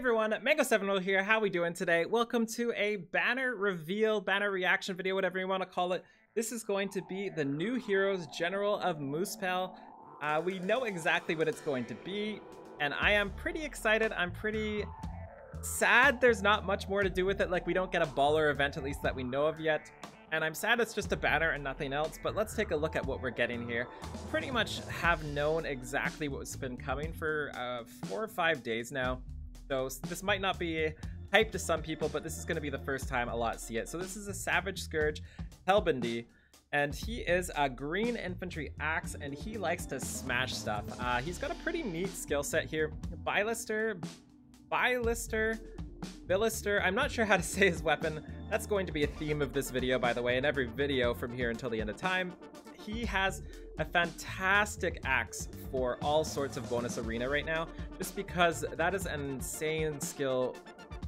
everyone, Mango7 here. How we doing today? Welcome to a banner reveal, banner reaction video, whatever you want to call it. This is going to be the new heroes general of Muspell. We know exactly what it's going to be, and I am pretty excited. I'm pretty sad there's not much more to do with it. Like, we don't get a baller event, at least that we know of yet. And I'm sad it's just a banner and nothing else, but let's take a look at what we're getting here. Pretty much have known exactly what's been coming for 4 or 5 days now. So this might not be hype to some people, but this is going to be the first time a lot see it. So this is a Savage Scourge Hellbendy, and he is a green infantry axe, and he likes to smash stuff. He's got a pretty neat skill set here. Bilister, I'm not sure how to say his weapon. That's going to be a theme of this video, by the way, in every video from here until the end of time. He has a fantastic axe for all sorts of bonus arena right now, just because that is an insane skill,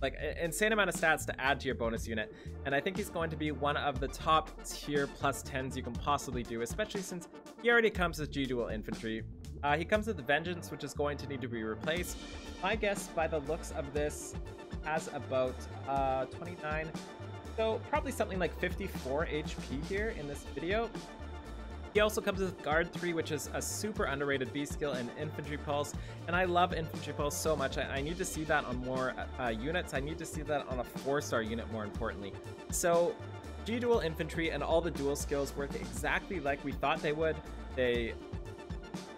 like an insane amount of stats to add to your bonus unit. And I think he's going to be one of the top tier plus 10s you can possibly do, especially since he already comes with G-Dual Infantry. He comes with Vengeance, which is going to need to be replaced. My guess, by the looks of this, has about 29, so probably something like 54 HP here in this video. He also comes with Guard 3, which is a super underrated B skill, and Infantry Pulse, and I love Infantry Pulse so much. I need to see that on more units. I need to see that on a 4-star unit, more importantly. So G-Dual Infantry and all the dual skills work exactly like we thought they would. They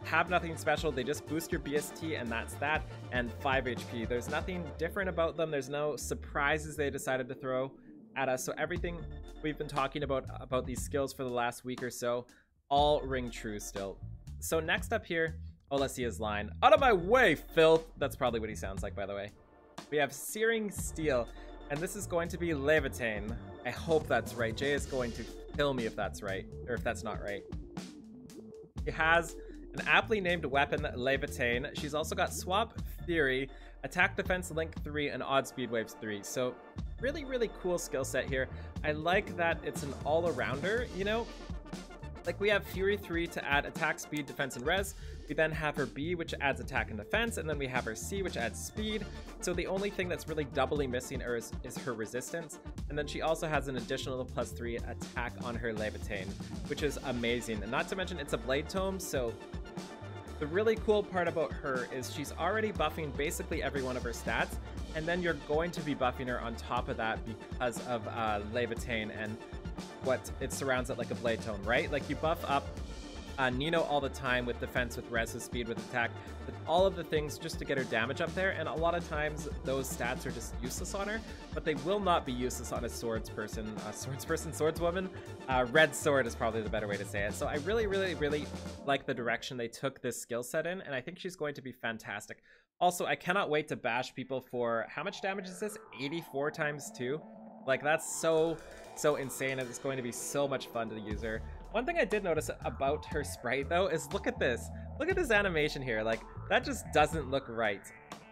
have nothing special. They just boost your BST, and that's that, and 5 HP. There's nothing different about them. There's no surprises they decided to throw at us. So everything we've been talking about these skills for the last week or so all ring true still. So next up here, oh, let's see his line. Out of my way, filth. That's probably what he sounds like, by the way. We have Scorching Steel, and this is going to be Levitain. I hope that's right. Jay is going to kill me if that's right, or if that's not right. He has an aptly named weapon, Levitain. She's also got Swap Theory, Attack Defense Link 3, and Odd Speed Waves 3. So really, really cool skill set here. I like that it's an all-arounder, you know? Like, we have Fury 3 to add attack, speed, defense, and res. We then have her B, which adds attack and defense, and then we have her C, which adds speed. So the only thing that's really doubly missing is her resistance. And then she also has an additional +3 attack on her Levitain, which is amazing. And not to mention, it's a Blade Tome, so the really cool part about her is she's already buffing basically every one of her stats, and then you're going to be buffing her on top of that because of Levitain and what it surrounds it like a Blade Tome, right? Like, you buff up Nino all the time with defense, with res, with speed, with attack, with all of the things just to get her damage up there, and a lot of times those stats are just useless on her, but they will not be useless on a swordswoman. Red sword is probably the better way to say it. So I really, really, really like the direction they took this skill set in, and I think she's going to be fantastic. Also, I cannot wait to bash people for, how much damage is this? 84 times 2? Like, that's so insane, and it's going to be so much fun to use her. One thing I did notice about her sprite, though, is look at this. Look at this animation here. Like, that just doesn't look right.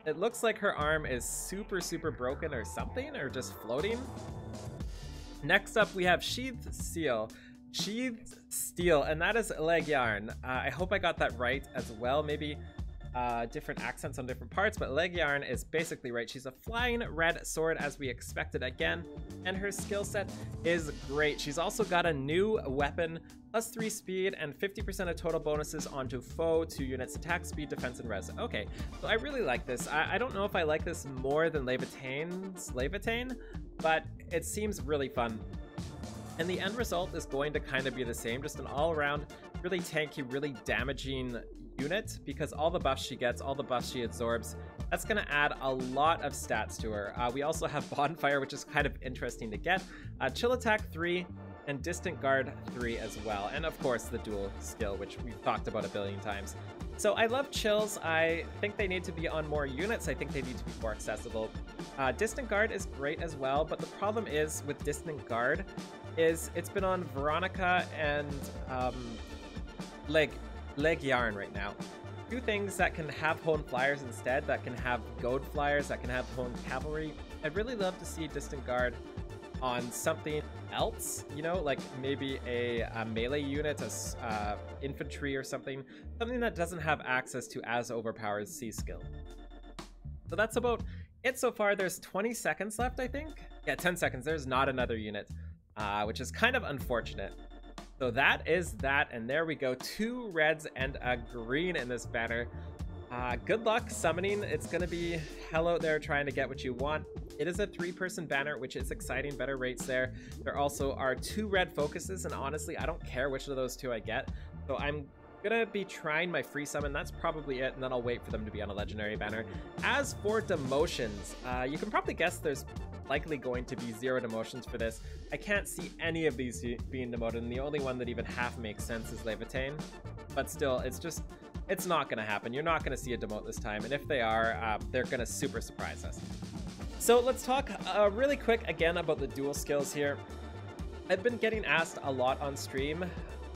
It looks like her arm is super, super broken or something, or just floating. Next up, we have Sheathed Steel, and that is leg yarn. I hope I got that right as well. Maybe different accents on different parts, but leg yarn is basically right. She's a flying red sword, as we expected again, and her skill set is great. She's also got a new weapon, +3 speed and 50% of total bonuses onto foe, 2 units attack, speed, defense, and res. Okay, so I really like this. I don't know if I like this more than Levitain's Levitain, but it seems really fun. And the end result is going to kind of be the same, just an all-around, really tanky, really damaging unit, because all the buffs she gets, all the buffs she absorbs, that's going to add a lot of stats to her. We also have Bonfire, which is kind of interesting to get, Chill Attack 3, and Distant Guard 3 as well. And of course, the dual skill, which we've talked about a billion times. So I love chills. I think they need to be on more units. I think they need to be more accessible. Distant Guard is great as well, but the problem is with Distant Guard is it's been on Veronica and leg yarn right now. Two things that can have Honed Flyers instead, that can have Goad Flyers, that can have Honed Cavalry. I'd really love to see Distant Guard on something else, you know, like maybe a melee unit, infantry or something that doesn't have access to as overpowered C skill. So that's about it so far. There's 20 seconds left, I think. Yeah, 10 seconds. There's not another unit, which is kind of unfortunate. So that is that, and there we go. 2 reds and a green in this banner. Good luck summoning. It's going to be hell out there trying to get what you want. It is a 3-person banner, which is exciting. Better rates there. There also are 2 red focuses, and honestly, I don't care which of those 2 I get. So I'm gonna be trying my free summon. That's probably it, and then I'll wait for them to be on a legendary banner. As for demotions, you can probably guess there's likely going to be 0 demotions for this. I can't see any of these being demoted, and the only one that even half makes sense is Levitain. But still, it's not gonna happen. You're not gonna see a demote this time, and if they are, they're gonna super surprise us. So let's talk really quick again about the dual skills here. I've been getting asked a lot on stream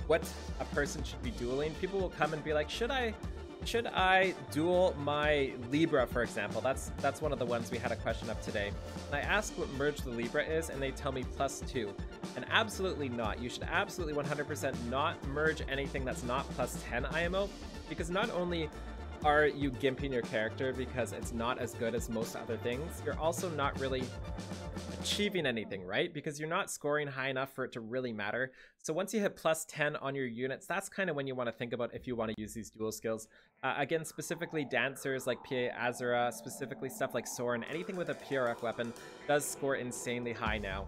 what a person should be dueling. People will come and be like, should I duel my Libra, for example? That's one of the ones we had a question up today. And I asked what merge the Libra is, and they tell me +2. And absolutely not. You should absolutely 100% not merge anything that's not +10 IMO, because not only are you gimping your character because it's not as good as most other things, you're also not really achieving anything, right? Because you're not scoring high enough for it to really matter. So once you hit +10 on your units, that's kind of when you want to think about if you want to use these dual skills. Again, specifically dancers like PA Azura, specifically stuff like Soren, anything with a PRF weapon does score insanely high now.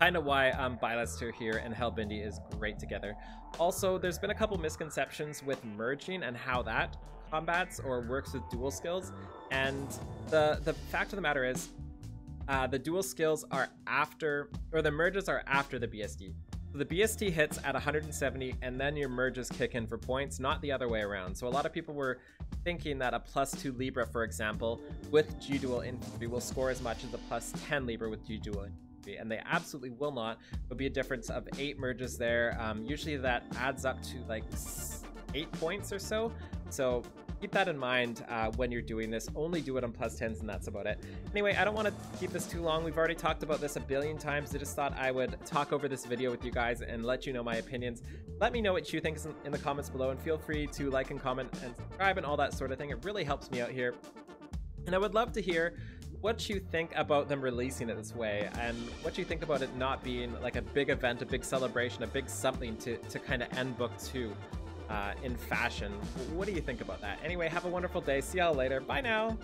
Kind of why Bylester here and Hellbindi is great together. Also, there's been a couple misconceptions with merging and how that combats or works with dual skills. And the fact of the matter is, the dual skills are after, or the merges are after the BSD. So the BSD hits at 170, and then your merges kick in for points, not the other way around. So a lot of people were thinking that a +2 Libra, for example, with G-Dual Infantry will score as much as a +10 Libra with G-Dual Infantry, and they absolutely will not. There'll be a difference of 8 merges there. Usually that adds up to like 8 points or so. So keep that in mind when you're doing this. Only do it on +10s, and that's about it. Anyway, I don't want to keep this too long. We've already talked about this a billion times. I just thought I would talk over this video with you guys and let you know my opinions. Let me know what you think in the comments below, and feel free to like and comment and subscribe and all that sort of thing. It really helps me out here. And I would love to hear what you think about them releasing it this way, and what you think about it not being like a big event, a big celebration, a big something to kind of end book 2 in fashion. What do you think about that? Anyway, have a wonderful day. See y'all later. Bye now.